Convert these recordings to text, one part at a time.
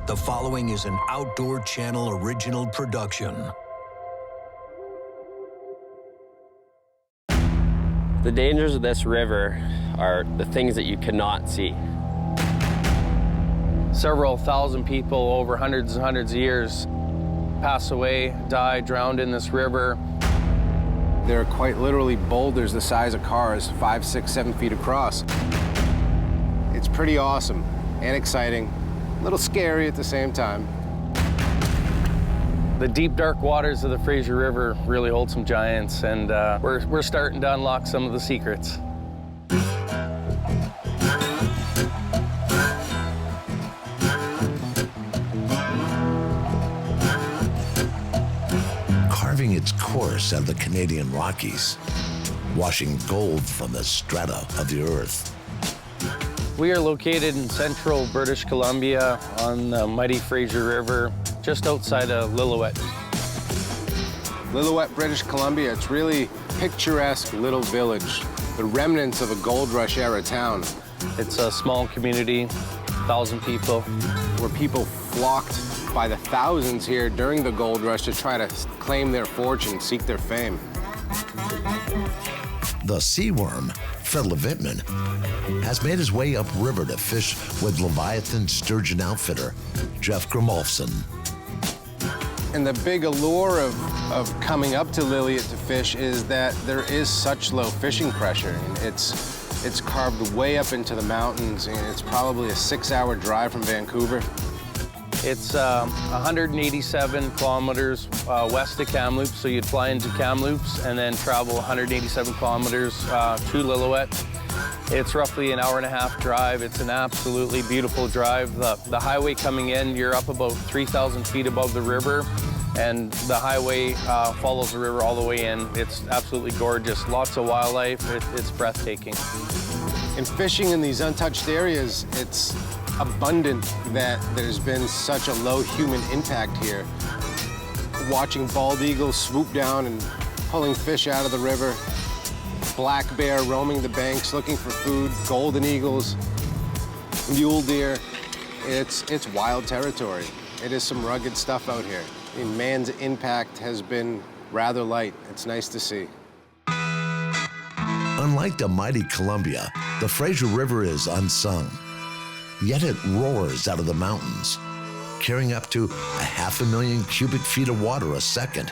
The following is an Outdoor Channel original production. The dangers of this river are the things that you cannot see. Several thousand people over hundreds and hundreds of years pass away, die, drowned in this river. There are quite literally boulders the size of cars, 5, 6, 7 feet across. It's pretty awesome and exciting, a little scary at the same time. The deep, dark waters of the Fraser River really hold some giants, and we're starting to unlock some of the secrets. Carving its course out of the Canadian Rockies, washing gold from the strata of the earth. We are located in central British Columbia on the mighty Fraser River, just outside of Lillooet. Lillooet, British Columbia, it's really picturesque little village, the remnants of a gold rush era town. It's a small community, 1,000 people. Where people flocked by the thousands here during the gold rush to try to claim their fortune, seek their fame. The sea worm, Fred Levitman, has made his way upriver to fish with Leviathan sturgeon outfitter Jeff Grimolfson. And the big allure of coming up to Lillooet to fish is that there is such low fishing pressure. And it's carved way up into the mountains, and it's probably a 6-hour drive from Vancouver. It's 187 kilometers west of Kamloops, so you'd fly into Kamloops and then travel 187 kilometers to Lillooet. It's roughly an hour-and-a-half drive. It's an absolutely beautiful drive. The highway coming in, you're up about 3,000 feet above the river, and the highway follows the river all the way in. It's absolutely gorgeous. Lots of wildlife. It's breathtaking. In fishing in these untouched areas, it's abundant that there's been such a low human impact here. Watching bald eagles swoop down and pulling fish out of the river, black bear roaming the banks looking for food, golden eagles, mule deer. It's wild territory. It is some rugged stuff out here. I mean, man's impact has been rather light. It's nice to see. Unlike the mighty Columbia, the Fraser River is unsung. Yet it roars out of the mountains, carrying up to 500,000 cubic feet of water a second,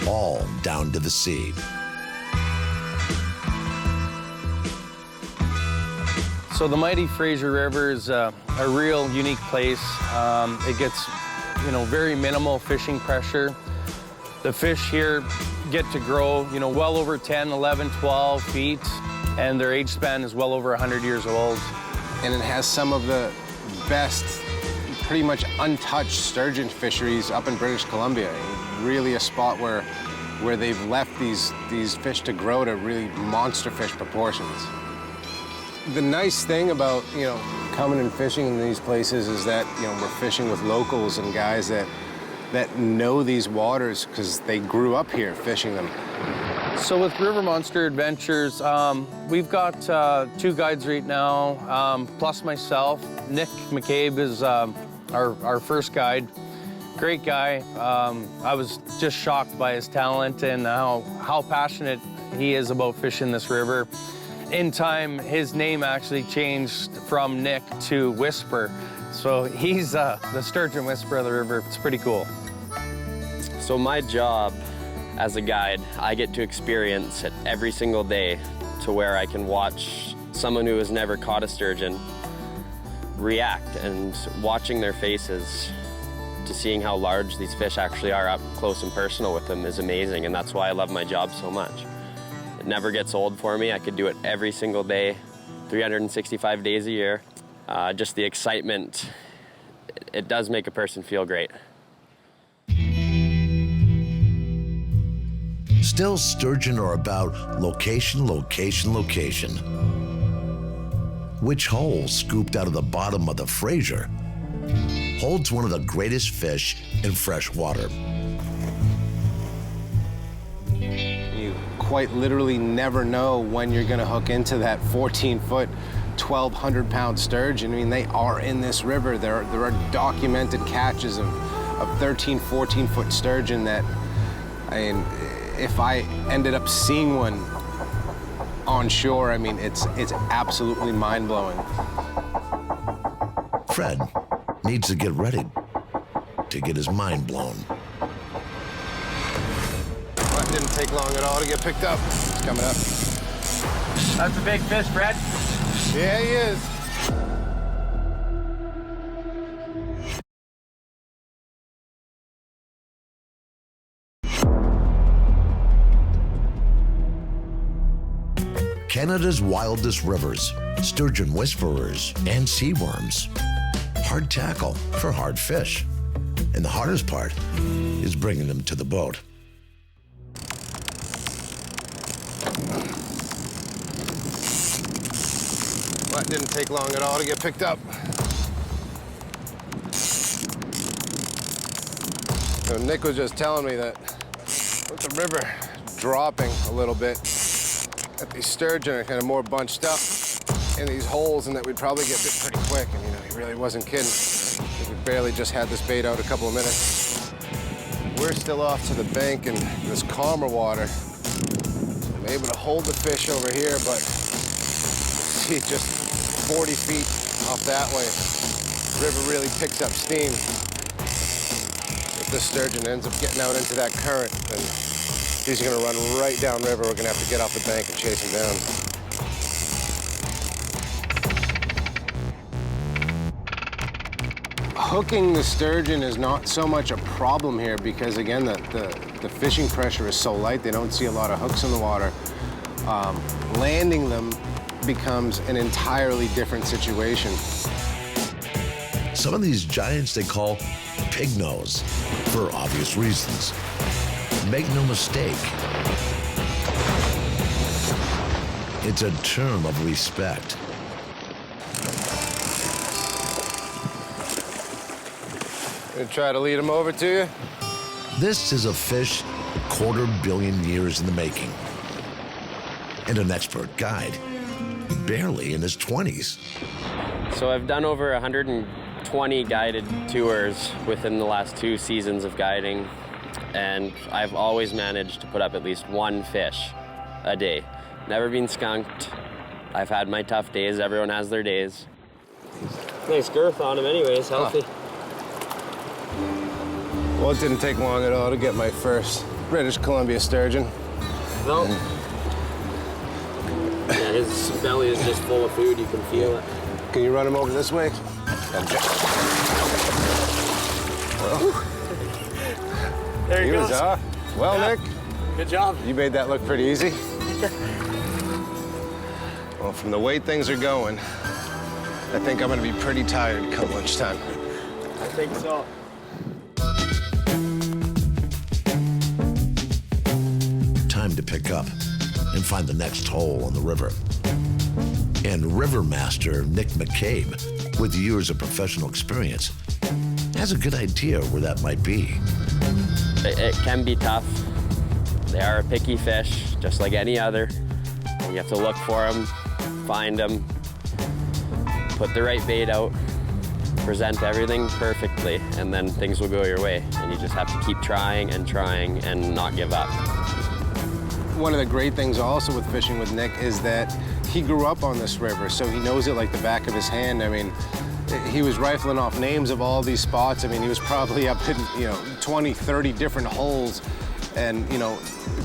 all down to the sea. So the mighty Fraser River is a real unique place. It gets, very minimal fishing pressure. The fish here get to grow, well over 10, 11, 12 feet, and their age span is well over 100 years old. And it has some of the best, pretty much untouched sturgeon fisheries up in British Columbia. Really a spot where they've left these fish to grow to really monster fish proportions. The nice thing about, coming and fishing in these places is that, we're fishing with locals and guys that know these waters because they grew up here fishing them. So with River Monster Adventures, we've got 2 guides right now, plus myself. Nick McCabe is our first guide. Great guy. I was just shocked by his talent and how passionate he is about fishing this river. In time, his name actually changed from Nick to Whisper. So he's the Sturgeon Whisperer of the river. It's pretty cool. So my job as a guide, I get to experience it every single day to where I can watch someone who has never caught a sturgeon react, and watching their faces to seeing how large these fish actually are up close and personal with them is amazing, and that's why I love my job so much. It never gets old for me. I could do it every single day, 365 days a year. Just the excitement, it does make a person feel great. Still, sturgeon are about location, location, location. Which hole scooped out of the bottom of the Fraser holds one of the greatest fish in fresh water? You quite literally never know when you're gonna hook into that 14-foot 1,200-pound sturgeon. I mean, they are in this river. There are documented catches of 13, 14-foot sturgeon that, I mean, if I ended up seeing one on shore, I mean, it's absolutely mind-blowing. Fred needs to get ready to get his mind blown. Well, it didn't take long at all to get picked up. It's coming up. That's a big fish, Fred. Yeah, he is. Canada's wildest rivers, sturgeon whisperers, and sea worms. Hard tackle for hard fish. And the hardest part is bringing them to the boat. Well, it didn't take long at all to get picked up. So Nick was just telling me that with the river dropping a little bit, that these sturgeon are kind of more bunched up in these holes and that we'd probably get bit pretty quick. And, you know, he really wasn't kidding. We barely just had this bait out a couple of minutes. We're still off to the bank in this calmer water. I'm able to hold the fish over here, but see, just 40 feet off that way, the river really picks up steam. If this sturgeon ends up getting out into that current, then he's gonna run right downriver. We're gonna have to get off the bank and chase him down. Hooking the sturgeon is not so much a problem here because, again, the fishing pressure is so light, they don't see a lot of hooks in the water. Landing them becomes an entirely different situation. Some of these giants they call pig nose for obvious reasons. Make no mistake, it's a term of respect. Gonna try to lead him over to you? This is a fish 250 million years in the making. And an expert guide, barely in his 20s. So I've done over 120 guided tours within the last 2 seasons of guiding, and I've always managed to put up at least 1 fish a day. Never been skunked. I've had my tough days. Everyone has their days. Nice girth on him anyways, healthy. Well, it didn't take long at all to get my first British Columbia sturgeon. No. Yeah, his belly is just full of food. You can feel it. Can you run him over this way? Well, there he was goes. off. Well, Yeah. Nick, Good job. you made that look pretty easy. Well, from the way things are going, I think I'm gonna be pretty tired come lunchtime. I think so. Time to pick up and find the next hole in the river. And river master Nick McCabe, with years of professional experience, has a good idea where that might be. It can be tough. They are a picky fish, just like any other. You have to look for them, find them, put the right bait out, present everything perfectly, and then things will go your way. And you just have to keep trying and not give up. One of the great things also with fishing with Nick is that he grew up on this river, so he knows it like the back of his hand. I mean, he was rifling off names of all these spots. I mean, he was probably up in, 20, 30 different holes and,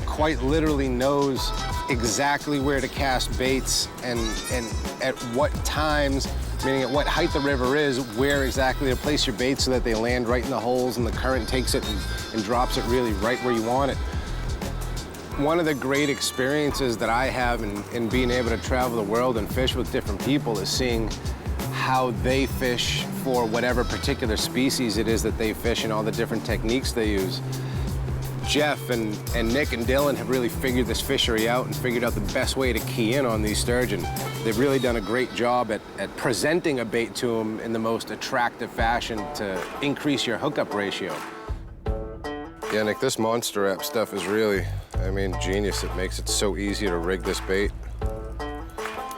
quite literally knows exactly where to cast baits and at what times, meaning at what height the river is, where exactly to place your bait so that they land right in the holes and the current takes it and drops it really right where you want it. One of the great experiences that I have in being able to travel the world and fish with different people is seeing how they fish for whatever particular species it is that they fish and all the different techniques they use. Jeff and Nick and Dylan have really figured this fishery out and figured out the best way to key in on these sturgeon. They've really done a great job at presenting a bait to them in the most attractive fashion to increase your hookup ratio. Yeah, Nick, this Monster Wrap stuff is really, genius. It makes it so easy to rig this bait.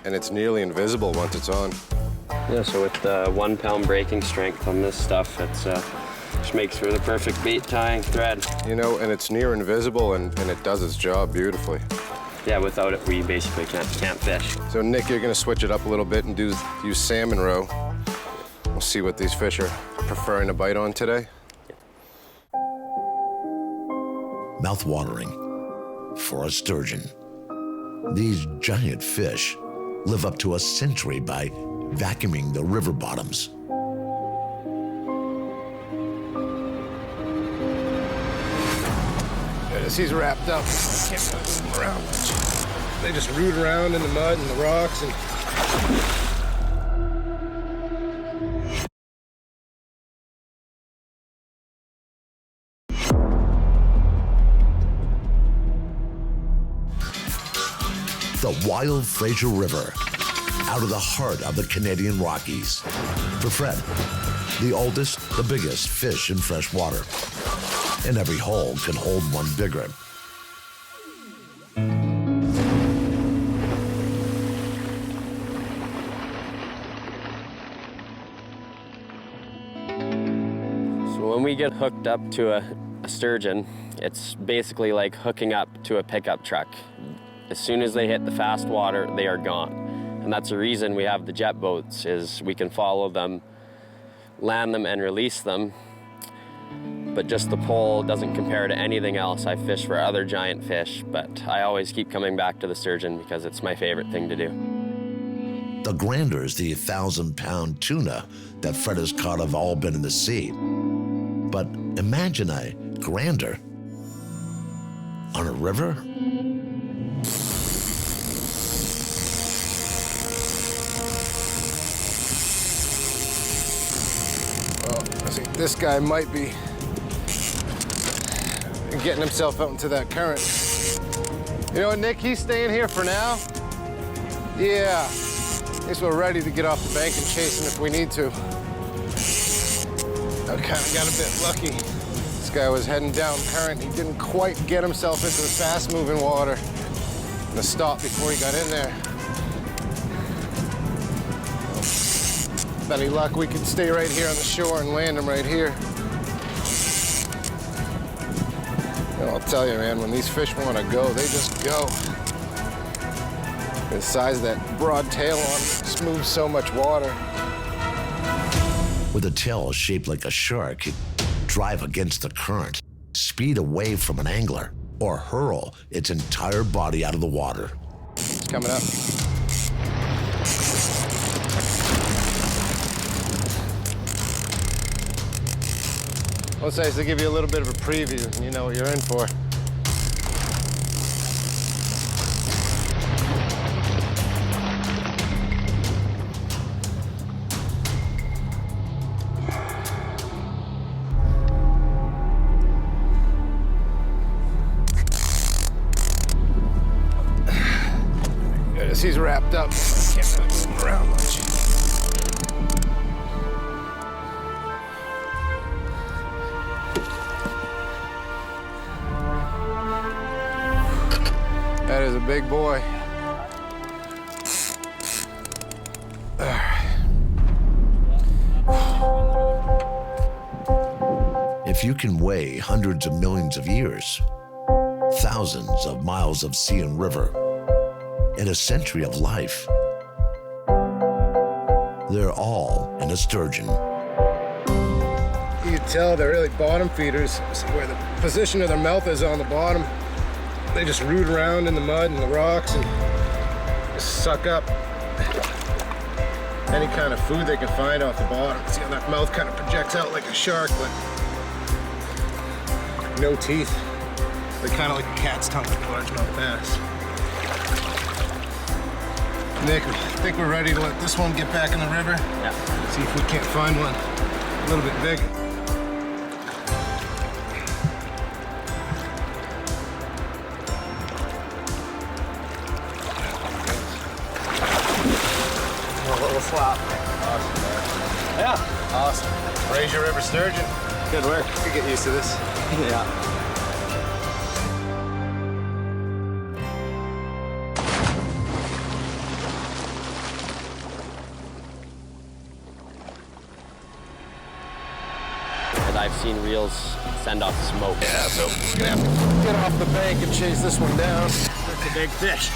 and it's nearly invisible once it's on. Yeah, so with the 1 pound breaking strength on this stuff, it's just makes for the perfect bait tying thread. You know, and it's near invisible, and it does its job beautifully. Yeah, without it, we basically can't fish. So Nick, you're gonna switch it up a little bit and use salmon roe. We'll see what these fish are preferring to bite on today. Mouth-watering for a sturgeon. These giant fish live up to a century by vacuuming the river bottoms. As he's wrapped up, can't move him around much. They just root around in the mud and the rocks and... The wild Fraser River, out of the heart of the Canadian Rockies. For Fred, the oldest, the biggest fish in fresh water. And every hole can hold one bigger. So when we get hooked up to a sturgeon, it's basically like hooking up to a pickup truck. As soon as they hit the fast water, they are gone. And that's the reason we have the jet boats, is we can follow them, land them, and release them. But just the pole doesn't compare to anything else. I fish for other giant fish, but I always keep coming back to the sturgeon because it's my favorite thing to do. The grander is the 1,000-pound tuna that Fred has caught have all been in the sea. But imagine a grander on a river. Well, I think this guy might be getting himself out into that current. You know what, Nick, he's staying here for now. Yeah, I guess we're ready to get off the bank and chase him if we need to. I kind of got a bit lucky. This guy was heading down current. He didn't quite get himself into the fast-moving water. And stop before he got in there. With any luck, we can stay right here on the shore and land him right here. I'll tell you, man, when these fish want to go, they just go. The size of that broad tail on them just moves so much water. With a tail shaped like a shark, it drive against the current, speed away from an angler, or hurl its entire body out of the water. It's coming up. Well, it's nice to give you a little bit of a preview, and you know what you're in for. As he's wrapped up, can't really move him around much. That is a big boy. If you can weigh hundreds of millions of years, thousands of miles of sea and river, and a century of life, they're all in a sturgeon. You can tell they're really bottom feeders. See where the position of their mouth is on the bottom. They just root around in the mud and the rocks and just suck up any kind of food they can find off the bottom. See how that mouth kind of projects out like a shark, but no teeth. They're kind of like a cat's tongue, like largemouth bass. Nick, I think we're ready to let this one get back in the river. Yeah. See if we can't find one a little bit bigger. A little slap. Awesome, man. Yeah. Awesome. Fraser River sturgeon. Good work. You could get used to this. Yeah. I've seen reels send off smoke. Yeah, so we're gonna have to get off the bank and chase this one down. That's a big fish.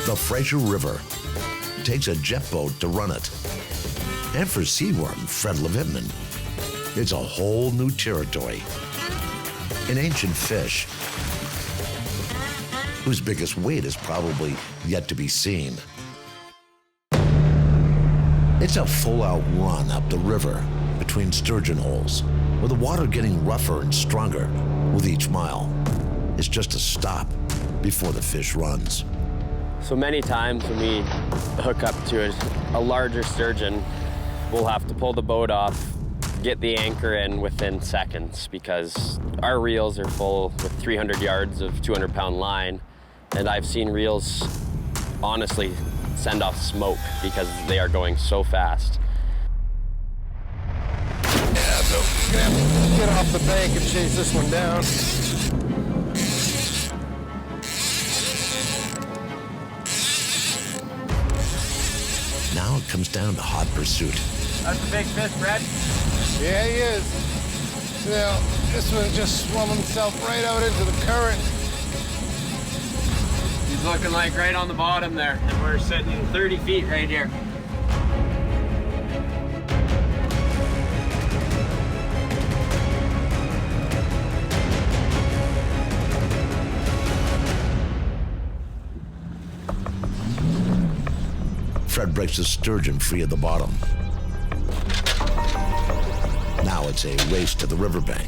The Fraser River takes a jet boat to run it. And for seaworm Fred Levitman, it's a whole new territory. An ancient fish whose biggest weight is probably yet to be seen. It's a full-out run up the river between sturgeon holes, with the water getting rougher and stronger with each mile. It's just a stop before the fish runs. So many times when we hook up to a larger sturgeon, we'll have to pull the boat off, get the anchor in within seconds because our reels are full with 300 yards of 200-pound line. And I've seen reels honestly send off smoke because they are going so fast. Yeah, so we're gonna have to get off the bank and chase this one down. Now it comes down to hot pursuit. That's a big fish, Fred. Yeah, he is. Now, this one just swum himself right out into the current. He's looking like right on the bottom there, and we're sitting 30 feet right here. Fred breaks the sturgeon free at the bottom. Now it's a race to the riverbank.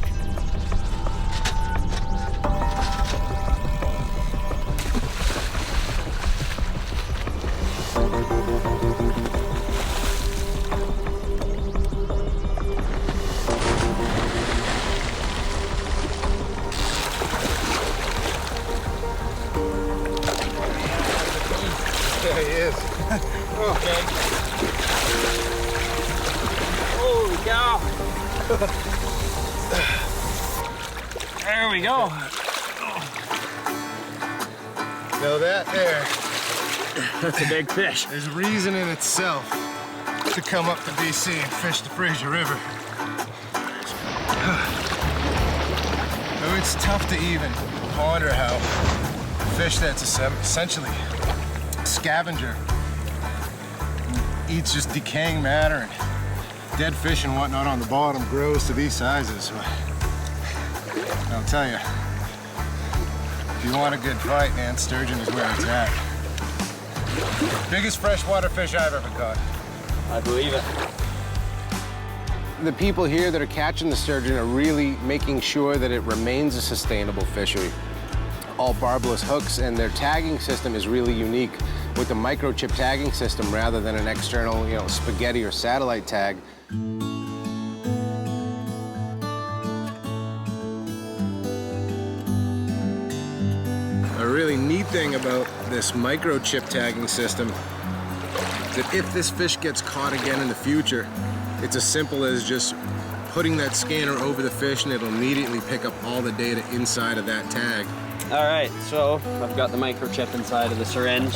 There he is. Okay. Holy cow. There we go. Now that there That's a big fish. is reason in itself to come up to BC and fish the Fraser River. Oh, it's tough to even ponder how a fish that's essentially a scavenger eats just decaying matter and dead fish and whatnot on the bottom grows to these sizes. I'll tell you, if you want a good fight, man, sturgeon is where it's at. Biggest freshwater fish I've ever caught. I believe it. The people here that are catching the sturgeon are really making sure that it remains a sustainable fishery. All barbless hooks, and their tagging system is really unique with the microchip tagging system rather than an external, spaghetti or satellite tag. A really neat thing about this microchip tagging system is that if this fish gets caught again in the future, it's as simple as just putting that scanner over the fish and it'll immediately pick up all the data inside of that tag. All right, so I've got the microchip inside of the syringe.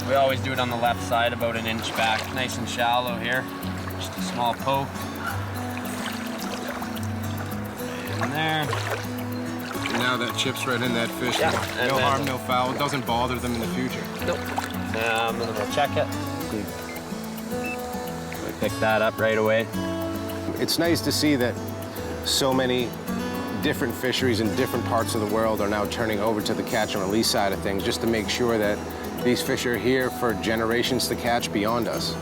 We always do it on the left side, about an inch back, nice and shallow here. Just a small poke. In there. And now that chip's right in that fish. Yeah, No and harm, no foul. It doesn't bother them in the future. Nope. And then we'll check it. We pick that up right away. It's nice to see that so many different fisheries in different parts of the world are now turning over to the catch and release side of things just to make sure that these fish are here for generations to catch beyond us.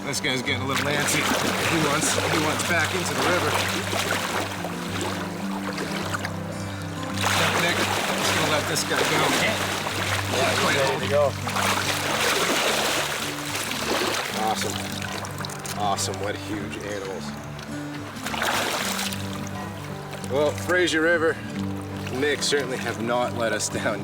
This guy's getting a little antsy. He wants back into the river. Nick, just gonna let this guy go. Yeah, ready to go. Awesome. Awesome, what huge animals. Well, Fraser River, Nick certainly have not let us down.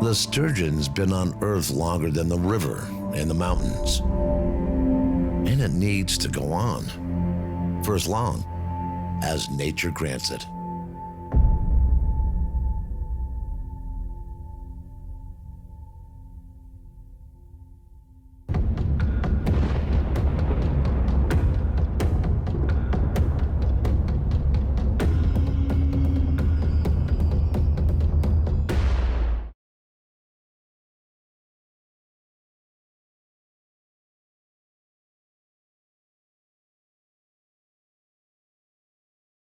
The sturgeon's been on Earth longer than the river and the mountains. And it needs to go on for as long as nature grants it.